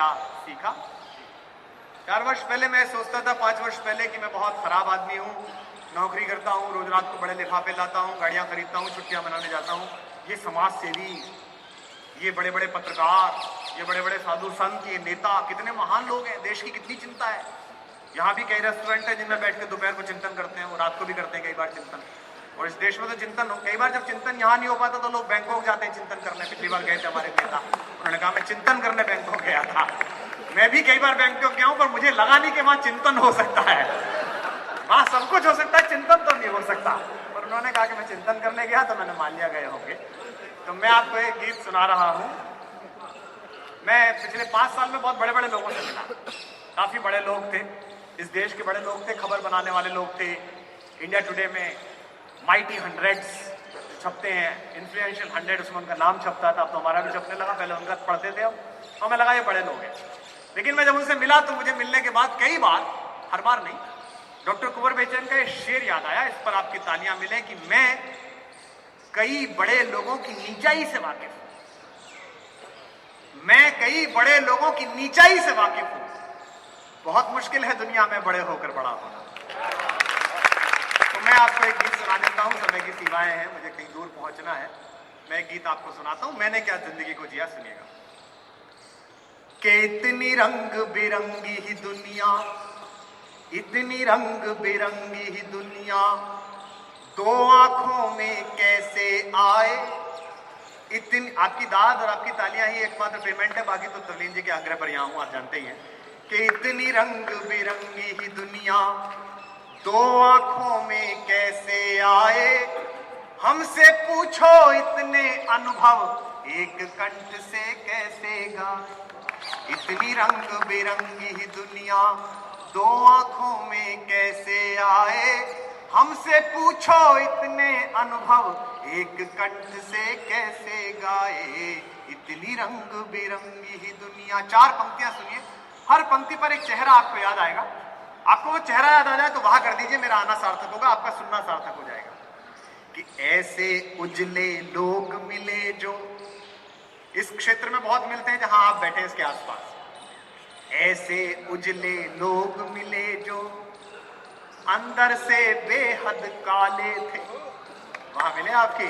क्या सीखा। 4 वर्ष पहले मैं सोचता था, 5 वर्ष पहले, कि मैं बहुत खराब आदमी हूँ, नौकरी करता हूँ, रोज रात को बड़े लिफाफे लाता हूँ, गाड़ियाँ खरीदता हूँ, छुट्टियाँ मनाने जाता हूँ। ये समाज सेवी, ये बड़े बड़े पत्रकार, ये बड़े बड़े साधु संत, ये नेता कितने महान लोग हैं, देश की कितनी चिंता है। यहाँ भी कई रेस्टोरेंट है जिनमें बैठ के दोपहर को चिंतन करते हैं, और रात को भी करते हैं कई बार चिंतन। और इस देश में तो चिंतन हो, कई बार जब चिंतन यहाँ नहीं हो पाता तो लोग बैंकॉक जाते हैं चिंतन करने। पिछली बार गए थे हमारे नेता, उन्होंने कहा मैं चिंतन करने बैंकॉक गया था। मैं भी कई बार बैंकॉक गया हूँ, पर मुझे लगा नहीं कि वहां चिंतन हो सकता है। वहां सब कुछ हो सकता है, चिंतन तो नहीं हो सकता। पर उन्होंने कहा कि मैं चिंतन करने गया, तो मैंने मान लिया गए होंगे। तो मैं आपको एक गीत सुना रहा हूं। मैं पिछले 5 साल में बहुत बड़े बड़े लोगों से मिला, काफी बड़े लोग थे, इस देश के बड़े लोग थे, खबर बनाने वाले लोग थे। इंडिया टुडे में माइटी 100s छपते हैं, इन्फ्लुएंशियल 100, उसमें उनका नाम छपता था। अब तो हमारा भी छपने लगा, पहले उनका पढ़ते थे, अब तो हमें लगा ये बड़े लोग हैं। लेकिन मैं जब उनसे मिला तो मुझे मिलने के बाद कई बार, हर बार नहीं, डॉक्टर कुंवर बेचैन का एक शेर याद आया। इस पर आपकी तालियां मिले कि मैं कई बड़े लोगों की नीचाई से वाकिफ हूं, मैं कई बड़े लोगों की नीचाई से वाकिफ हूं। बहुत मुश्किल है दुनिया में बड़े होकर बड़ा होना। तो मैं आपको एक गीत सुना देता हूं, समय की सीमाएं हैं, मुझे कहीं दूर पहुंचना है। मैं एक गीत आपको सुनाता हूं, मैंने क्या जिंदगी को जिया, सुनिएगा। कि इतनी रंग बिरंगी ही दुनिया, इतनी रंग बिरंगी ही दुनिया, 2 आंखों में कैसे आए। इतनी, आपकी दाद और आपकी तालियां ही एकमात्र पेमेंट है, बाकी तो तवलीन जी के आग्रह पर यहां हूं, आप जानते ही हैं। कि इतनी रंग बिरंगी ही दुनिया, 2 आंखों में कैसे आए। हमसे पूछो इतने अनुभव, एक कंठ से कैसे गाए। इतनी रंग बिरंगी ही दुनिया, 2 आंखों में कैसे आए। हमसे पूछो इतने अनुभव, एक कंठ से कैसे गाए। इतनी रंग बिरंगी ही दुनिया। 4 पंक्तियां सुनिए, हर पंक्ति पर एक चेहरा आपको याद आएगा। आपको वो चेहरा याद आ जाए तो वहां कर दीजिए, मेरा आना सार्थक होगा, आपका सुनना सार्थक हो जाएगा। कि ऐसे उजले लोग मिले जो, इस क्षेत्र में बहुत मिलते हैं जहां आप बैठे इसके आसपास। ऐसे उजले लोग मिले जो अंदर से बेहद काले थे। वहां मिले आपके।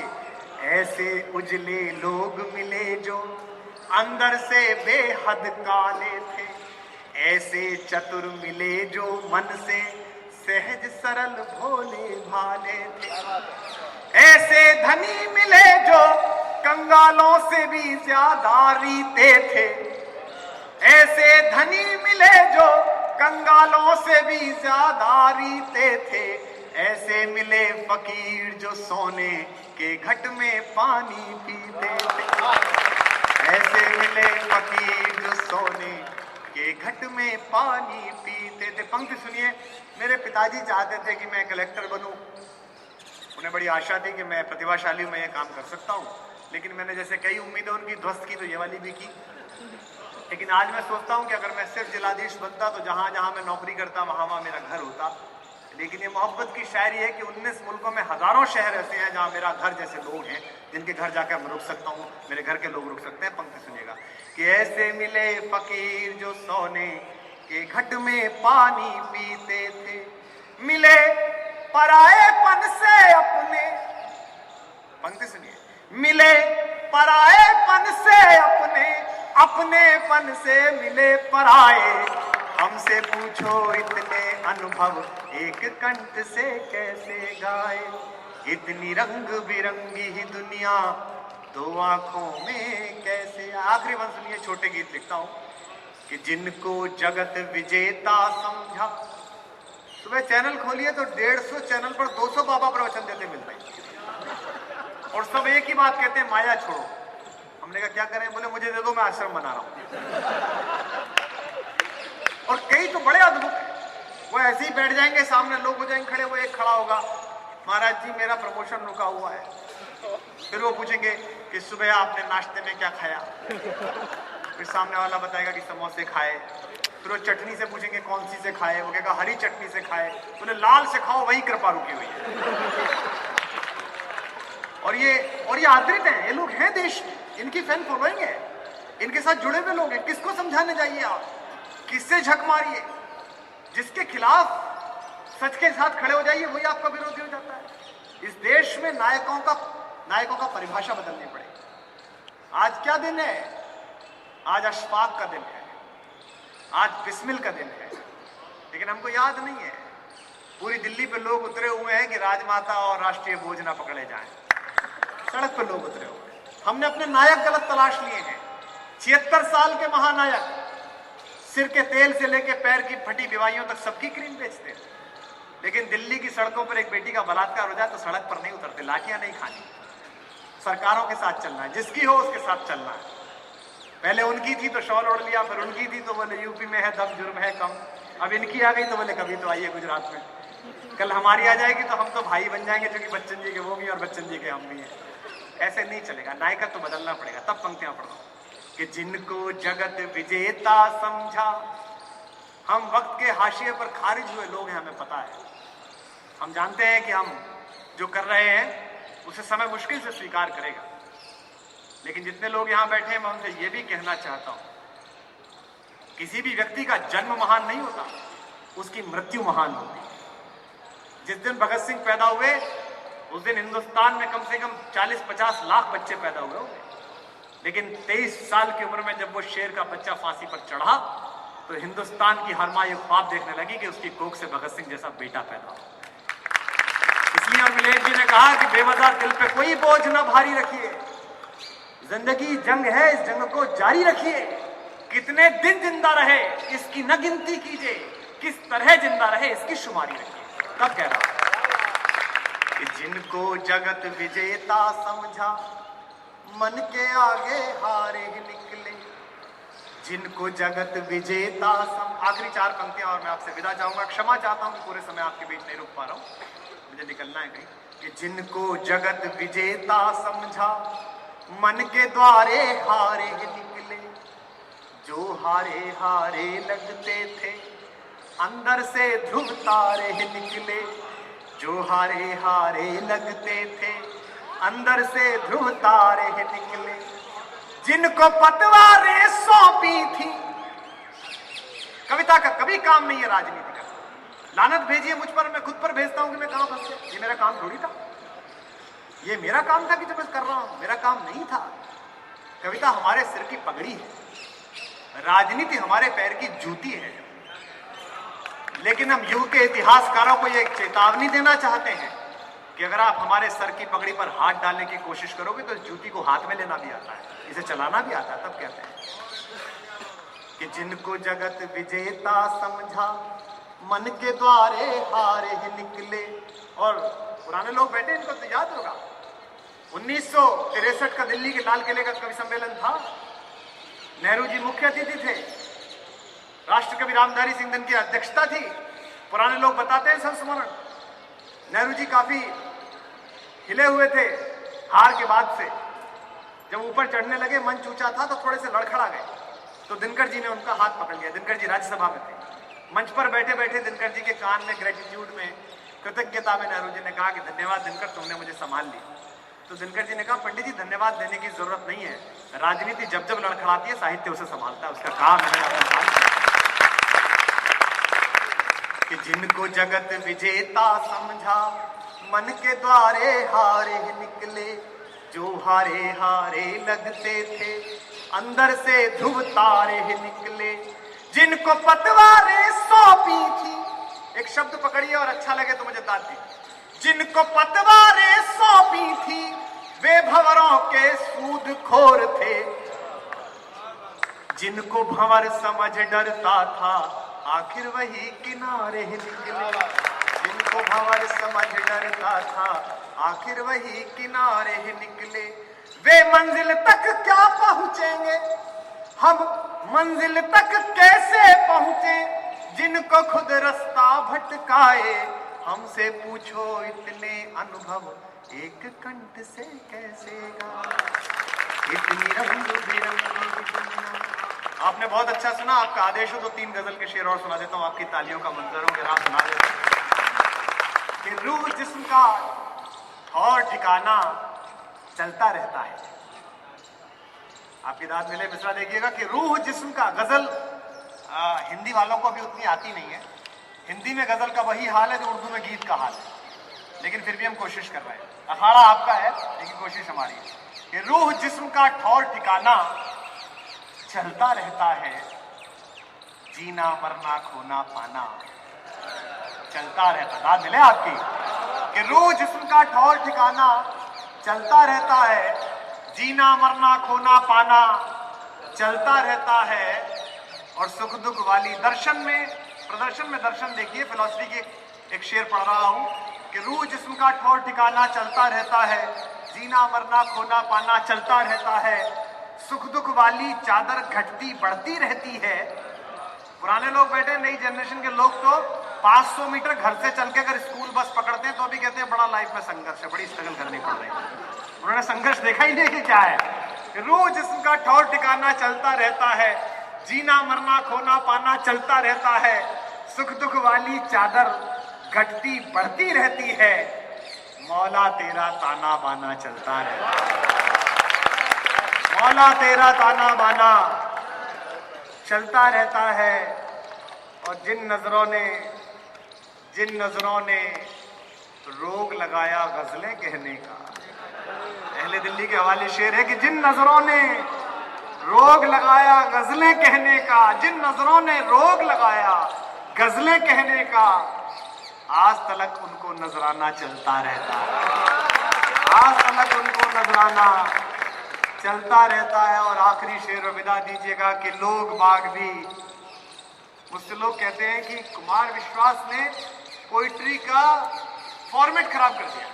ऐसे उजले लोग मिले जो अंदर से बेहद काले थे। ऐसे चतुर मिले जो मन से सहज सरल भोले भाले थे। ऐसे धनी मिले जो कंगालों से भी ज्यादा रीते थे। ऐसे धनी मिले जो कंगालों से भी ज्यादा रीते थे। ऐसे मिले फकीर जो सोने के घट में पानी पीते थे। ऐसे मिले फकीर जो सोने के घट में पानी पीते थे। पंक्ति सुनिए। मेरे पिताजी चाहते थे कि मैं कलेक्टर बनूं, उन्हें बड़ी आशा थी कि मैं प्रतिभाशाली हूं, मैं ये काम कर सकता हूं। लेकिन मैंने जैसे कई उम्मीदें उनकी ध्वस्त की, तो ये वाली भी की। लेकिन आज मैं सोचता हूं कि अगर मैं सिर्फ जिलाधीश बनता तो जहां जहां मैं नौकरी करता वहां वहां मेरा घर होता। लेकिन ये मोहब्बत की शायरी है कि 19 मुल्कों में हजारों शहर ऐसे हैं जहां मेरा घर जैसे लोग हैं, जिनके घर जाकर मैं रुक सकता हूं, मेरे घर के लोग रुक सकते हैं। पंक्ति सुनिएगा। कि ऐसे मिले फकीर जो सोने के घट में पानी पीते थे। मिले पराएपन से अपने, पंक्ति सुनिए। मिले पराएपन से अपने, अपनेपन से मिले पराए। हमसे पूछो इतने अनुभव, एक कंठ से कैसे गाए। इतनी रंग बिरंगी ही दुनिया, 2 आंखों में कैसे। आखिरी बात सुनिए, छोटे गीत लिखता हूं। कि जिनको जगत विजेता समझा। सुबह चैनल खोलिए तो 150 चैनल पर 200 बाबा प्रवचन देते मिलते हैं, और सब एक ही बात कहते हैं, माया छोड़ो। हमने कहा क्या करें, बोले मुझे दे दो, मैं आश्रम बना रहा हूं। और कई तो बड़े अद्भुत हैं, वो ऐसे ही बैठ जाएंगे, सामने लोग हो जाएंगे खड़े, वो एक खड़ा होगा, महाराज जी मेरा प्रमोशन रुका हुआ है। फिर वो पूछेंगे कि सुबह आपने नाश्ते में क्या खाया। फिर सामने वाला बताएगा कि समोसे खाए। फिर वो चटनी से पूछेंगे कौन सी से खाए, वो कहेगा हरी चटनी से खाए। बोले लाल से खाओ, वही कृपा रुकी हुई है। और ये आदृत हैं, ये लोग हैं देश में, इनकी फैन फॉलोइंग है। इनके साथ जुड़े हुए लोग हैं, किसको समझाने जाइए आप, किससे झक मारिए, जिसके खिलाफ सच के साथ खड़े हो जाइए वही आपका विरोधी हो जाता है। इस देश में नायकों का परिभाषा बदलनी पड़ेगी। आज क्या दिन है? आज अशफाक का दिन है, आज बिस्मिल का दिन है, लेकिन हमको याद नहीं है। पूरी दिल्ली पे लोग उतरे हुए हैं कि राजमाता और राष्ट्रीय भोज ना पकड़े जाएं। सड़क पे लोग उतरे हुए हैं। हमने अपने नायक गलत तलाश लिए हैं। 76 साल के महानायक सिर के तेल से लेके पैर की फटी बीमारियों तक सबकी क्रीम बेचते हैं, लेकिन दिल्ली की सड़कों पर एक बेटी का बलात्कार हो जाए तो सड़क पर नहीं उतरते, लाठियां नहीं खानी, सरकारों के साथ चलना है, जिसकी हो उसके साथ चलना है। पहले उनकी थी तो शॉल ओढ़ लिया, फिर उनकी थी तो बोले यूपी में है दम जुर्म है कम, अब इनकी आ गई तो बोले कभी तो आइए गुजरात में, कल हमारी आ जाएगी तो हम तो भाई बन जाएंगे, क्योंकि बच्चन जी के वो भी और बच्चन जी के हम भी हैं। ऐसे नहीं चलेगा, नायका तो बदलना पड़ेगा। तब पंक्तियां पढ़ो कि जिनको जगत विजेता समझा, हम वक्त के हाशिए पर खारिज हुए लोग हैं, हमें पता है, हम जानते हैं कि हम जो कर रहे हैं उसे समय मुश्किल से स्वीकार करेगा, लेकिन जितने लोग यहां बैठे हैं मैं उनसे यह भी कहना चाहता हूं, किसी भी व्यक्ति का जन्म महान नहीं होता, उसकी मृत्यु महान होती है। जिस दिन भगत सिंह पैदा हुए उस दिन हिंदुस्तान में कम से कम 40-50 लाख बच्चे पैदा हुए होंगे, लेकिन 23 साल की उम्र में जब वो शेर का बच्चा फांसी पर चढ़ा तो हिंदुस्तान की हर मां ये ख्वाब देखने लगी कि उसकी कोख से भगत सिंह जैसा बेटा पैदा हो। इसलिए अखिलेश जी ने कहा कि बेवजह दिल पे कोई बोझ न भारी रखिए, जिंदगी जंग है, इस जंग को जारी रखिए, कितने दिन जिंदा रहे इसकी न गिनती कीजिए, किस तरह जिंदा रहे इसकी शुमारी रखिए। तब कह रहा कि जिनको जगत विजेता समझा, मन के आगे हारे ही निकले, जिनको जगत विजेता आखिरी 4 पंक्तियां और मैं आपसे विदा चाहूंगा। क्षमा चाहता हूं कि पूरे समय आपके बीच नहीं रुक पा रहा हूं, मुझे निकलना है कहीं। कि जिनको जगत विजेता समझा, मन के द्वारे हारे ही निकले, जो हारे हारे लगते थे अंदर से ध्रुव तारे ही निकले, जो हारे हारे लगते थे अंदर से ध्रुव तारे ही निकले, जिनको पतवारें सौंपी थी। कविता का कभी काम नहीं है राजनीति का, लानत भेजिए मुझ पर, मैं खुद पर भेजता हूं कि मैं कहां फंस गया। ये मेरा काम थोड़ी था, ये मेरा काम था कि जो मैं कर रहा हूं, मेरा काम नहीं था। कविता हमारे सिर की पगड़ी है, राजनीति हमारे पैर की जूती है। लेकिन हम युग के इतिहासकारों को यह चेतावनी देना चाहते हैं कि अगर आप हमारे सर की पगड़ी पर हाथ डालने की कोशिश करोगे तो इस जूती को हाथ में लेना भी आता है, इसे चलाना भी आता है। तब कहते हैं कि जिनको जगत विजेता समझा, मन के द्वारे हारे ही निकले। और पुराने लोग बैठे, इनको तो याद होगा 1963 का दिल्ली के लाल किले का कवि सम्मेलन था, नेहरू जी मुख्य अतिथि थे, राष्ट्रकवि रामधारी सिंह की अध्यक्षता थी। पुराने लोग बताते हैं संस्मरण, नेहरू जी काफी हिले हुए थे हार के बाद से। जब ऊपर चढ़ने लगे, मंच ऊंचा था तो थोड़े से लड़खड़ा गए, तो दिनकर जी ने उनका हाथ पकड़ लिया। दिनकर जी राज्यसभा में थे, मंच पर बैठे बैठे दिनकर जी के कान में ग्रेटिट्यूड में, कृतज्ञता में नेहरू जी ने कहा कि धन्यवाद दिनकर, तुमने मुझे संभाल लिया। तो दिनकर जी ने कहा पंडित जी धन्यवाद देने की जरूरत नहीं है, राजनीति जब जब लड़खड़ाती है साहित्य उसे संभालता है, उसका काम है। कि जिनको जगत विजेता समझा, मन के द्वारे हारे ही निकले, जो हारे हारे लगते थे अंदर से ध्रुव तारे ही निकले, जिनको पतवारें सौंपी थी। एक शब्द पकड़िए और अच्छा लगे तो मुझे दाद दी। जिनको पतवारें सौंपी थी वे भंवरों के सूदखोर थे, जिनको भंवर समझ डरता था आखिर वही किनारे ही निकले, जिनको भंवर समझ डरता था आखिर वही किनारे ही निकले। वे मंजिल तक क्या पहुंचेंगे, हम मंजिल तक कैसे पहुंचे, जिनको खुद रास्ता भटकाए, हमसे पूछो इतने अनुभव एक कंठ से कैसे गा, इतनी रंग बिरंगी दुनिया। आपने बहुत अच्छा सुना, आपका आदेश हो तो 3 गजल के शेर और सुना देता हूं, आपकी तालियों का मंजर हो, आप सुना देते हैं कि रूह जिस्म का और ठिकाना चलता रहता है, आपकी दाद मिले मिसरा देखिएगा कि रूह जिस्म का गजल हिंदी वालों को अभी उतनी आती नहीं है। हिंदी में गजल का वही हाल है जो उर्दू में गीत का हाल है, लेकिन फिर भी हम कोशिश कर रहे हैं। अखाड़ा आपका है लेकिन कोशिश हमारी है कि रूह जिस्म का ठौर ठिकाना चलता रहता है, जीना मरना खोना पाना चलता रहता। दाद मिले आपकी कि रूह जिस्म का ठौर ठिकाना चलता रहता है, जीना मरना खोना पाना चलता रहता है। और सुख दुख वाली दर्शन में प्रदर्शन में दर्शन देखिए, फिलॉसफी के एक शेर पढ़ रहा हूं कि रूह जिस्म का ठौर ठिकाना चलता रहता है, जीना मरना खोना पाना चलता रहता है। सुख दुख वाली चादर घटती बढ़ती रहती है। पुराने लोग बैठे, नई जनरेशन के लोग तो 500 मीटर घर से चल के अगर स्कूल बस पकड़ते हैं तो भी कहते हैं बड़ा लाइफ में संघर्ष है, बड़ी स्ट्रगल करनी पड़ रही है। उन्होंने संघर्ष देखा ही नहीं कि क्या है। रूह जिस्म का ठौर ठिकाना चलता रहता है, जीना मरना खोना पाना चलता रहता है। सुख दुख वाली चादर घटती बढ़ती रहती है, मौला तेरा ताना बाना चलता रहता है। मौला तेरा ताना बाना चलता रहता है। और जिन नजरों ने रोग लगाया गजलें कहने का, अहले दिल्ली के हवाले शेर है कि जिन नजरों ने रोग लगाया गजलें कहने का, जिन नजरों ने रोग लगाया गजलें कहने का, आज तलक उनको नजराना चलता रहता है। आज तलक उनको नजराना चलता रहता है। और आखिरी शेर विदा दीजिएगा कि लोग बाग भी, मुझसे लोग कहते हैं कि कुमार विश्वास ने पोइट्री का फॉर्मेट खराब कर दिया।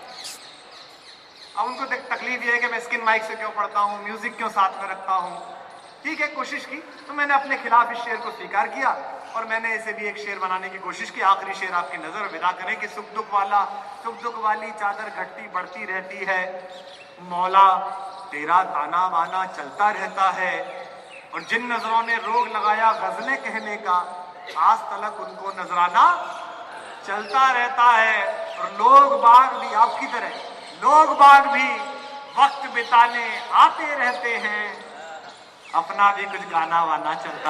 अब उनको तकलीफ ये है कि मैं स्किन माइक से क्यों पढ़ता हूँ, म्यूजिक क्यों साथ में रखता हूँ। ठीक है, कोशिश की तो मैंने अपने खिलाफ इस शेर को स्वीकार किया और मैंने इसे भी एक शेर बनाने की कोशिश की। आखिरी शेर आपकी नजर विदा करें कि सुख दुख वाली चादर घटती बढ़ती रहती है, मौला तेरा ताना बाना चलता रहता है। और जिन नजरों ने रोग लगाया गजलें कहने का, आज तलक उनको नजराना चलता रहता है। और लोग बाग भी आपकी तरह, लोग बाग भी वक्त बिताने आते रहते हैं, अपना भी कुछ गाना वाना चलता